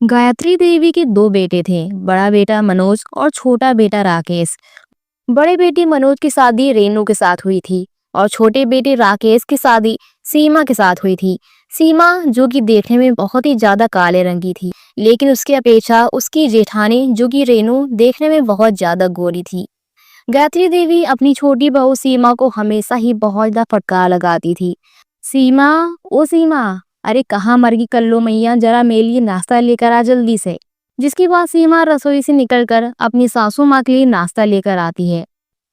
गायत्री देवी के दो बेटे थे। बड़ा बेटा मनोज और छोटा बेटा राकेश। बड़े बेटे मनोज की शादी रेनू के साथ हुई थी और छोटे बेटे राकेश की शादी सीमा के साथ हुई थी। सीमा जो कि देखने में बहुत ही ज्यादा काले रंग की थी, लेकिन उसकी अपेक्षा उसकी जेठानी जो कि रेनू देखने में बहुत ज्यादा गोरी थी। गायत्री देवी अपनी छोटी बहू सीमा को हमेशा ही बहुत ज्यादा फटकार लगाती थी। सीमा, ओ सीमा, अरे कहाँ मर गई कल्लो मैया, जरा मेरे लिए नाश्ता लेकर आ जल्दी से। जिसके बाद सीमा रसोई से निकलकर अपनी सासू माँ के लिए नाश्ता लेकर आती है।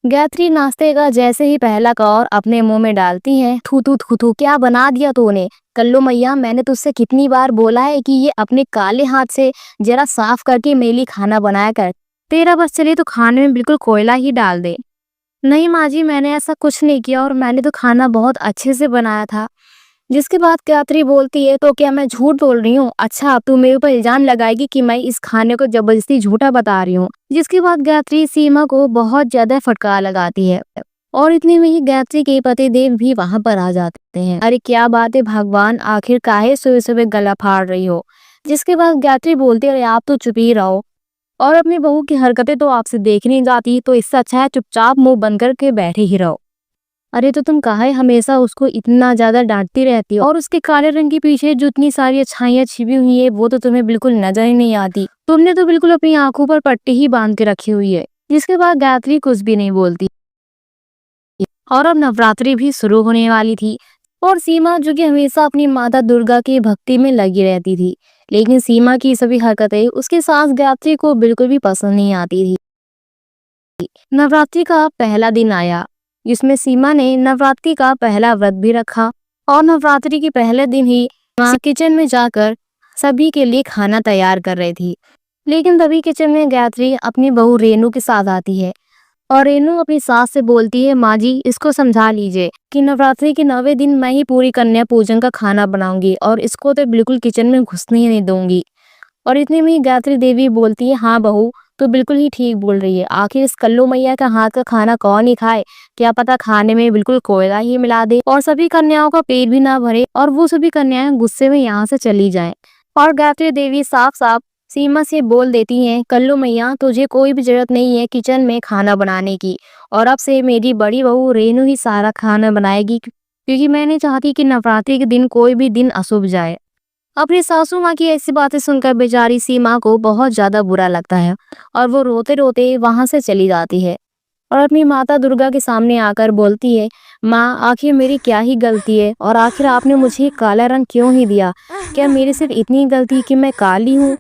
गायत्री नाश्ते का जैसे ही पहला कौर अपने मुंह में डालती है, थू थू थू थू, क्या बना दिया तूने? कल्लो मैया, मैंने तुझसे कितनी बार बोला है कि ये अपने काले हाथ से जरा साफ करके मेरे लिए खाना बनाया कर। तेरा बस चले तो खाने में बिल्कुल कोयला ही डाल दे। नहीं माँ जी, मैंने ऐसा कुछ नहीं किया और मैंने तो खाना बहुत अच्छे से बनाया था। जिसके बाद गायत्री बोलती है, तो क्या मैं झूठ बोल रही हूँ? अच्छा, अब तू मेरे ऊपर इल्जाम लगाएगी कि मैं इस खाने को जबरदस्ती झूठा बता रही हूँ। जिसके बाद गायत्री सीमा को बहुत ज्यादा फटकार लगाती है और इतने में ही गायत्री के पति देव भी वहां पर आ जाते हैं। अरे क्या बात है भगवान, आखिर काहे सुबह सुबह गला फाड़ रही हो? जिसके बाद गायत्री बोलती है, अरे आप तो चुप ही रहो और अपनी बहू की हरकतें तो आपसे देख नहीं जाती, तो इससे अच्छा है चुपचाप मुंह बंद करके बैठे ही रहो। अरे तो तुम काहे हमेशा उसको इतना ज्यादा डांटती रहती हो और उसके काले रंग के पीछे जो इतनी सारी अच्छाइयां छिपी हुई है वो तो तुम्हें बिल्कुल नजर ही नहीं आती। तुमने तो बिल्कुल अपनी आंखों पर पट्टी ही बांध के रखी हुई है। जिसके बाद गायत्री कुछ भी नहीं बोलती और अब नवरात्रि भी शुरू होने वाली थी और सीमा जो कि हमेशा अपनी माता दुर्गा की भक्ति में लगी रहती थी, लेकिन सीमा की सभी हरकतें उसके सास गायत्री को बिल्कुल भी पसंद नहीं आती थी। नवरात्रि का पहला दिन आया जिसमें सीमा ने नवरात्रि का पहला व्रत भी रखा और नवरात्रि के पहले दिन ही माँ किचन में जाकर सभी के लिए खाना तैयार कर रही थी। लेकिन तभी किचन में गायत्री अपनी बहू रेनू के साथ आती है और रेनू अपनी सास से बोलती है, माँ जी इसको समझा लीजिए कि नवरात्रि के 9वें दिन मैं ही पूरी कन्या पूजन का खाना बनाऊंगी और इसको तो बिल्कुल किचन में घुसने ही नहीं दूंगी। और इतने में ही गायत्री देवी बोलती है, हाँ बहू तो बिल्कुल ही ठीक बोल रही है, आखिर इस कल्लू मैया का हाथ का खाना कौन ही खाए? क्या पता खाने में बिल्कुल कोयला ही मिला दे और सभी कन्याओं का पेट भी ना भरे और वो सभी कन्याएं गुस्से में यहाँ से चली जाएं। और गायत्री देवी साफ साफ सीमा से बोल देती हैं, कल्लू मैया तुझे कोई भी जरूरत नहीं है किचन में खाना बनाने की और अब से मेरी बड़ी बहू रेनू ही सारा खाना बनाएगी, क्योंकि मैं नहीं चाहती कि नवरात्रि के दिन कोई भी दिन अशुभ जाए। अपनी सासू माँ की ऐसी बातें सुनकर बेचारी सीमा को बहुत ज्यादा बुरा लगता है और वो रोते रोते वहां से चली जाती है और अपनी माता दुर्गा के सामने आकर बोलती है, माँ आखिर मेरी क्या ही गलती है और आखिर आपने मुझे ये काला रंग क्यों ही दिया? क्या मेरी सिर्फ इतनी गलती कि मैं काली हूँ?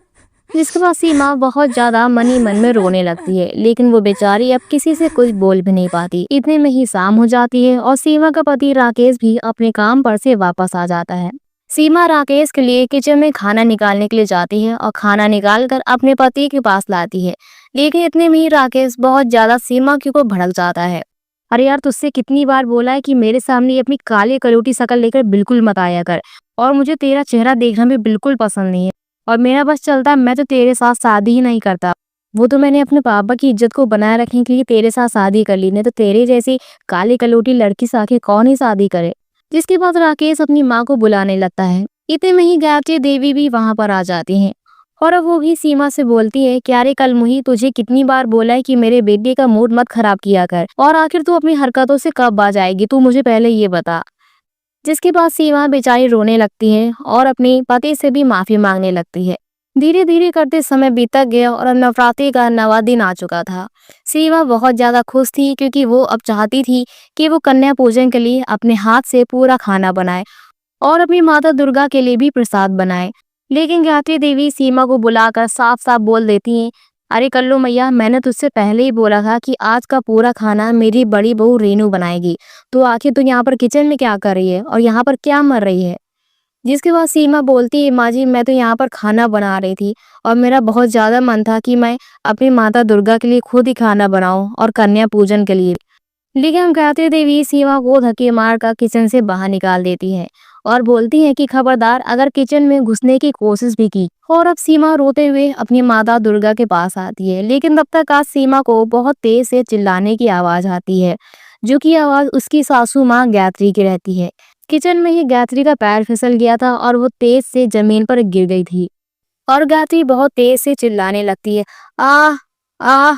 जिसके बाद सीमा बहुत ज्यादा मन ही मन में रोने लगती है, लेकिन वो बेचारी अब किसी से कुछ बोल भी नहीं पाती। इतने में ही शाम हो जाती है और सीमा का पति राकेश भी अपने काम पर से वापस आ जाता है। सीमा राकेश के लिए किचन में खाना निकालने के लिए जाती है और खाना निकाल कर अपने पति के पास लाती है, लेकिन इतने में ही राकेश बहुत ज्यादा सीमा के ऊपर भड़क जाता है। अरे यार, तुझसे कितनी बार बोला है कि मेरे सामने अपनी काली कलूटी शक्ल लेकर बिल्कुल मत आया कर और मुझे तेरा चेहरा देखना भी बिल्कुल पसंद नहीं है और मेरा बस चलता मैं तो तेरे साथ शादी ही नहीं करता। वो तो मैंने अपने पापा की इज्जत को बनाए रखने के लिए तेरे साथ शादी कर ली, नहीं तो तेरे जैसी काली कलूटी लड़की से आके कौन ही शादी करे। जिसके बाद राकेश अपनी माँ को बुलाने लगता है। इतने में ही गायत्री देवी भी वहां पर आ जाती हैं और अब वो भी सीमा से बोलती है, क्या रे कल मुही, तुझे कितनी बार बोला है कि मेरे बेटे का मूड मत खराब किया कर और आखिर तू अपनी हरकतों से कब बाज आएगी, तू मुझे पहले ये बता। जिसके बाद सीमा बेचारी रोने लगती है और अपने पति से भी माफी मांगने लगती है। धीरे धीरे करते समय बीतक गया और अब नवरात्रि का 9वां दिन आ चुका था। सीमा बहुत ज्यादा खुश थी क्योंकि वो अब चाहती थी कि वो कन्या पूजन के लिए अपने हाथ से पूरा खाना बनाए और अपनी माता दुर्गा के लिए भी प्रसाद बनाए। लेकिन गायत्री देवी सीमा को बुलाकर साफ साफ बोल देती हैं, अरे कल्लू मैया, मैंने तुझसे पहले ही बोला था कि आज का पूरा खाना मेरी बड़ी बहू रेनू बनाएगी, तो आखिर तू यहाँ पर किचन में क्या कर रही है और यहाँ पर क्या मर रही है? जिसके बाद सीमा बोलती है, माँ जी मैं तो यहाँ पर खाना बना रही थी और मेरा बहुत ज्यादा मन था कि मैं अपनी माता दुर्गा के लिए खुद ही खाना बनाऊं और कन्या पूजन के लिए। लेकिन गायत्री देवी सीमा को धक्के मारकर किचन से बाहर निकाल देती है और बोलती है कि खबरदार अगर किचन में घुसने की कोशिश भी की। और अब सीमा रोते हुए अपनी माता दुर्गा के पास आती है, लेकिन तब तक आज सीमा को बहुत तेज से चिल्लाने की आवाज आती है, जो कि आवाज उसकी सासू माँ गायत्री की रहती है। किचन में ही गायत्री का पैर फिसल गया था और वो तेज से जमीन पर गिर गई थी और गायत्री बहुत तेज से चिल्लाने लगती है, आह आह।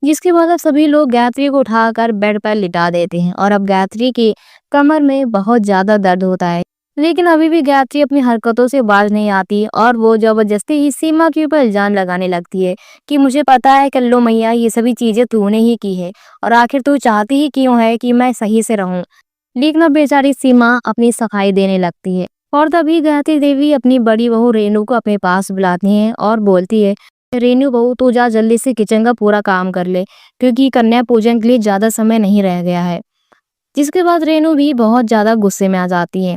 जिसके बाद अब सभी लोग गायत्री को उठाकर बेड पर लिटा देते हैं और अब गायत्री की कमर में बहुत ज्यादा दर्द होता है। लेकिन अभी भी गायत्री अपनी हरकतों से बाज नहीं आती और वो जबरदस्ती ही सीमा के ऊपर इल्जाम लगाने लगती है कि मुझे पता है कल्लो मैया, ये सभी चीजें तूने ही की है और आखिर तू चाहती ही क्यों है कि मैं सही से रहूं। लेकिन अब बेचारी सीमा अपनी सफाई देने लगती है और तभी गायत्री देवी अपनी बड़ी बहू रेनू को अपने पास बुलाती है और बोलती है, रेनू बहू तू जा जल्दी से किचन का पूरा काम कर ले, क्योंकि कन्या पूजन के लिए ज्यादा समय नहीं रह गया है। जिसके बाद रेनू भी बहुत ज्यादा गुस्से में आ जाती है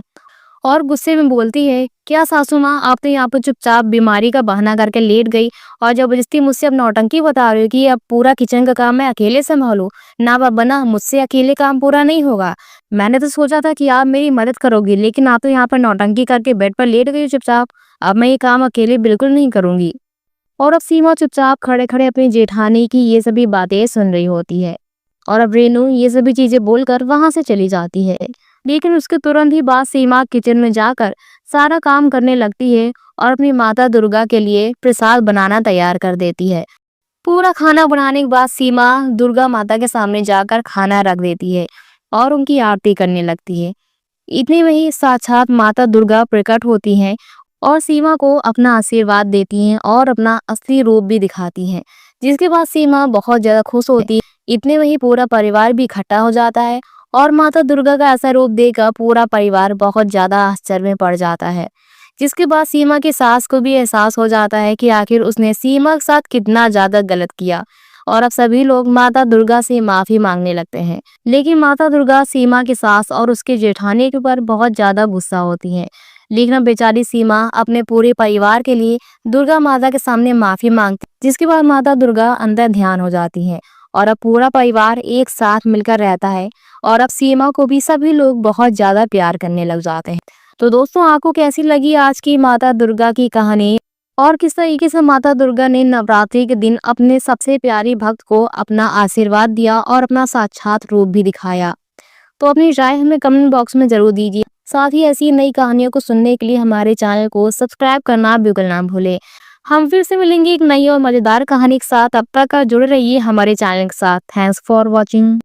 और गुस्से में बोलती है, क्या सासू माँ, आप तो यहाँ पर चुपचाप बीमारी का बहाना करके लेट गई और जबरदस्ती मुझसे अब नौटंकी बता रही हो कि अब पूरा किचन का काम मैं अकेले संभालूं। ना बाबा ना, मुझसे अकेले काम पूरा नहीं होगा। मैंने तो सोचा था कि आप मेरी मदद करोगी, लेकिन आप तो यहाँ पर नौटंकी करके बेड पर लेट गई हो चुपचाप। अब मैं ये काम अकेले बिल्कुल नहीं करूंगी। और अब सीमा चुपचाप खड़े खड़े अपनी जेठानी की ये सभी बातें सुन रही होती है और अब रेनू ये सभी चीजें बोलकर वहां से चली जाती है। लेकिन उसके तुरंत ही बाद सीमा किचन में जाकर सारा काम करने लगती है और अपनी माता दुर्गा के लिए प्रसाद बनाना तैयार कर देती है। पूरा खाना बनाने के बाद सीमा दुर्गा माता के सामने जाकर खाना रख देती है और उनकी आरती करने लगती है। इतने में ही साक्षात माता दुर्गा प्रकट होती हैं और सीमा को अपना आशीर्वाद देती हैं और अपना असली रूप भी दिखाती हैं। जिसके बाद सीमा बहुत ज्यादा खुश होती है। इतने में ही पूरा परिवार भी इकट्ठा हो जाता है और माता दुर्गा का ऐसा रूप देखकर पूरा परिवार बहुत ज्यादा आश्चर्य में पड़ जाता है। जिसके बाद सीमा की सास को भी एहसास हो जाता है कि आखिर उसने सीमा के साथ कितना ज्यादा गलत किया और अब सभी लोग माता दुर्गा से माफी मांगने लगते हैं। लेकिन माता दुर्गा सीमा की सास और उसके जेठानी के ऊपर बहुत ज्यादा गुस्सा होती हैं। लेकिन अब बेचारी सीमा अपने पूरे परिवार के लिए दुर्गा माता के सामने माफी मांगती, जिसके बाद माता दुर्गा अंदर ध्यान हो जाती है और अब पूरा परिवार एक साथ मिलकर रहता है और अब सीमा को भी सभी लोग बहुत ज्यादा प्यार करने लग जाते हैं। तो दोस्तों, आपको कैसी लगी आज की माता दुर्गा की कहानी और किस तरीके से माता दुर्गा ने नवरात्रि के दिन अपने सबसे प्यारी भक्त को अपना आशीर्वाद दिया और अपना साक्षात रूप भी दिखाया। तो अपनी राय हमें कमेंट बॉक्स में जरूर दीजिए। साथ ही ऐसी नई कहानियों को सुनने के लिए हमारे चैनल को सब्सक्राइब करना बिल्कुल ना भूले। हम फिर से मिलेंगे एक नई और मजेदार कहानी के साथ। अब तक जुड़े रहिए हमारे चैनल के साथ। Thanks for watching.